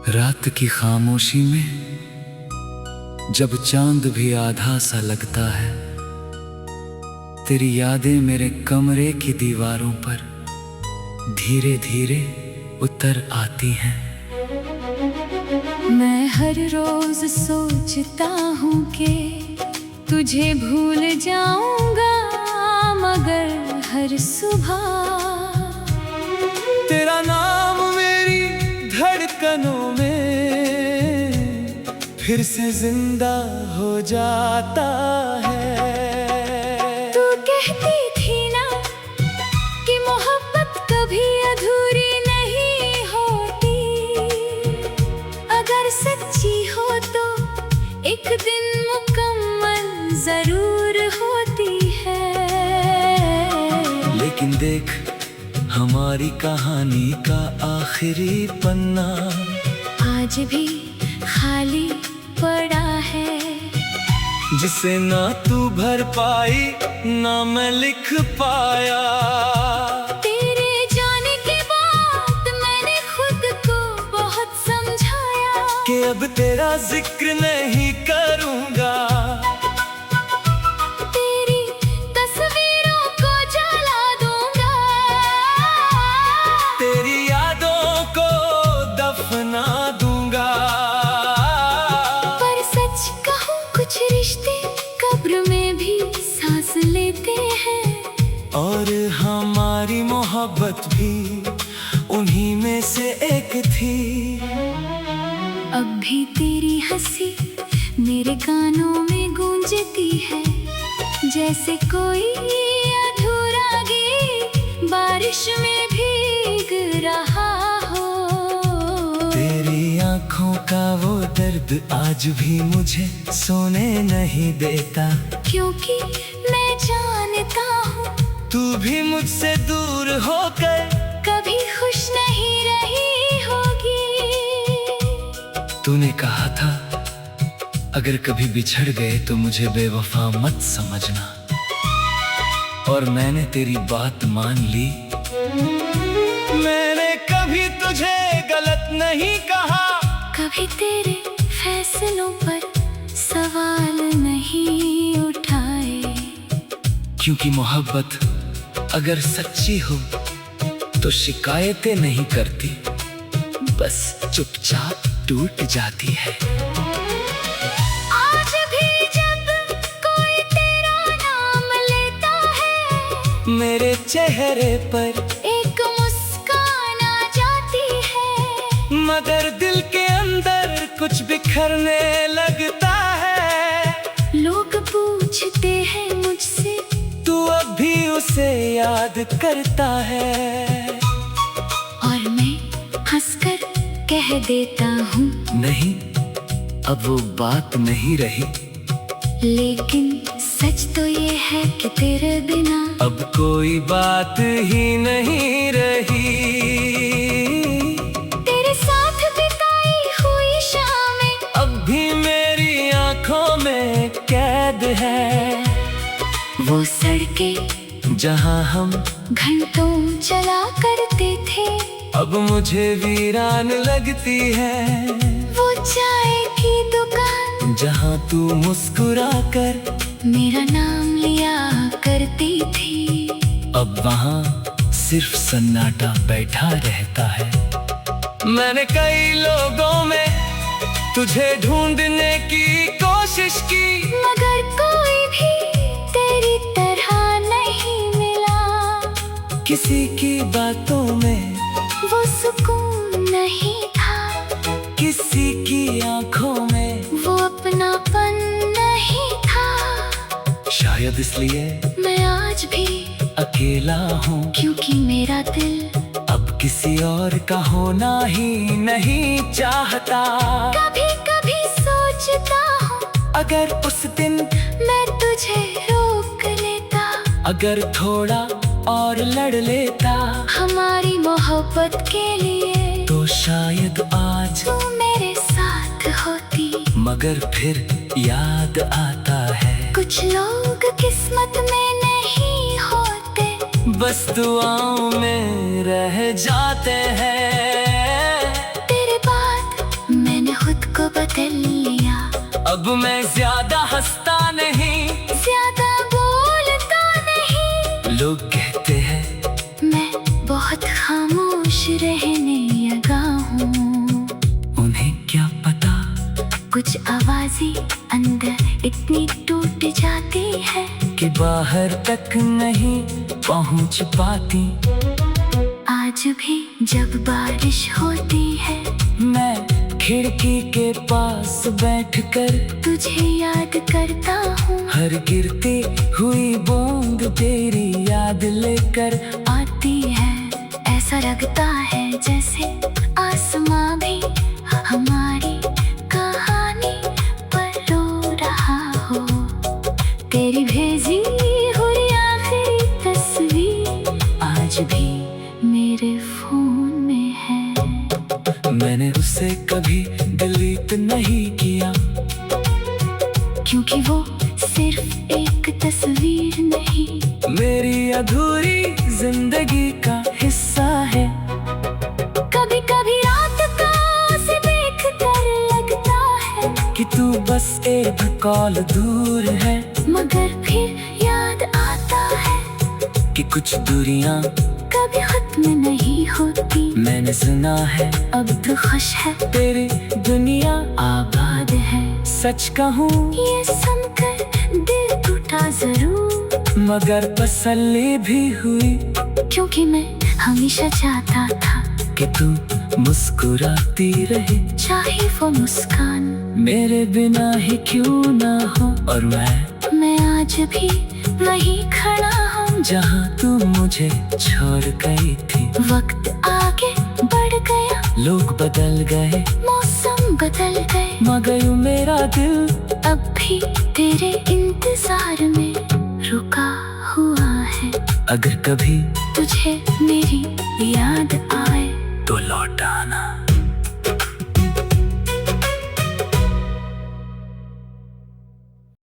रात की खामोशी में जब चांद भी आधा सा लगता है, तेरी यादें मेरे कमरे की दीवारों पर धीरे धीरे उतर आती हैं। मैं हर रोज सोचता हूँ कि तुझे भूल जाऊंगा, मगर हर सुबह तेरा नाम मेरी धड़कनों में फिर से जिंदा हो जाता है। तू कहती थी ना कि मोहब्बत कभी अधूरी नहीं होती, अगर सच्ची हो तो एक दिन मुकम्मल जरूर होती है। लेकिन देख, हमारी कहानी का आखिरी पन्ना आज भी खाली पड़ा है, जिसे ना तू भर पाई ना मैं लिख पाया। तेरे जाने के बाद मैंने खुद को बहुत समझाया कि अब तेरा जिक्र नहीं करूंगा, तेरी तस्वीरों को जला दूंगा, तेरी यादों को दफना दूंगा। पर सच कहूं कुछ रिश्ते कब्र में भी सांस लेते हैं, और हमारी मोहब्बत भी उन्हीं में से एक थी। अब भी तेरी हंसी मेरे कानों में गूंजती है, जैसे कोई अधूरा गीत बारिश में भीग रहा हो। तेरी आँखों का वो दर्द आज भी मुझे सोने नहीं देता, क्योंकि मैं जानता हूँ तू भी मुझसे दूर होकर कभी खुश नहीं रही होगी। तूने कहा था अगर कभी बिछड़ गए तो मुझे बेवफा मत समझना, और मैंने तेरी बात मान ली। मैंने कभी तुझे गलत नहीं कहा, कभी तेरे फैसलों पर सवाल नहीं उठाए, क्योंकि मोहब्बत अगर सच्ची हो तो शिकायतें नहीं करती, बस चुपचाप टूट जाती है। आज भी जब कोई तेरा नाम लेता है, मेरे चेहरे पर एक मुस्कान आ जाती है, मगर दिल के अंदर कुछ बिखरने लगता है। लोग पूछते हैं मुझसे तू अब भी उसे याद करता है, और मैं हंसकर कह देता हूँ नहीं अब वो बात नहीं रही। लेकिन सच तो ये है कि तेरे बिना अब कोई बात ही नहीं रही। तेरे साथ बिताई हुई शामें अब भी मेरी आंखों में कैद है, वो सड़कें जहां हम घंटों चला करते थे, अब मुझे वीरान लगती है। वो चाय की दुकान जहां तू मुस्कुरा कर मेरा नाम लिया करती थी, अब वहां सिर्फ सन्नाटा बैठा रहता है। मैंने कई लोगों में तुझे ढूंढने की कोशिश की, मगर कोई भी तेरी तरह नहीं मिला। किसी की बातों में वो सुकून नहीं था, किसी की आंखों में वो अपनापन नहीं था। शायद इसलिए मैं आज भी अकेला हूँ, क्योंकि मेरा दिल अब किसी और का होना ही नहीं चाहता। कभी कभी सोचता हूँ अगर उस दिन मैं तुझे रोक लेता, अगर थोड़ा और लड़ लेता हमारी मोहब्बत के लिए, तो शायद आज तू मेरे साथ होती। मगर फिर याद आता है। कुछ लोग किस्मत में नहीं होते, बस दुआओं में रह जाते हैं। तेरे बाद मैंने खुद को बदल लिया। अब मैं ज्यादा हंसता नहीं, ज्यादा बोलता नहीं। लोग कहते हैं मैं बहुत खामोश रहने लगा हूँ। उन्हें क्या पता कुछ आवाजें अंदर इतनी टूट जाती है कि बाहर तक नहीं पहुंच पाती। आज भी जब बारिश होती है, मैं खिड़की के पास बैठकर तुझे याद करता हूँ। हर गिरती हुई बूंद तेरी याद लेकर आती है। ऐसा लगता है जैसे आसमां भी हमारी कहानी पर रो रहा हो। तेरी भेजी हुई आखिरी तस्वीर आज भी मेरे फोन में है। मैंने उसे कभी डिलीट नहीं किया, क्योंकि वो सिर्फ एक तस्वीर नहीं, मेरी अधूरी जिंदगी का हिस्सा है। कभी कभी रात का उसे देख कर लगता है कि तू बस एक कॉल दूर है, मगर फिर याद आता है कि कुछ दूरियां कभी खत्म नहीं होती। मैंने सुना है अब तो खुश है, तेरी दुनिया आबाद है। सच कहूँ ये सुनकर दिल टूटा जरूर, मगर तसल्ली भी हुई, क्योंकि मैं हमेशा चाहता था कि तू मुस्कुराती रहे, चाहे वो मुस्कान मेरे बिना ही क्यों ना हो। और मैं आज भी वही खड़ा हूँ जहाँ तू मुझे छोड़ गई थी। वक्त आगे बढ़ गया, लोग बदल गए, मौसम बदल गए, मगर मेरा दिल अब भी तेरे इंतजार में रुका हुआ है। अगर कभी तुझे मेरी याद आए तो लौट आना।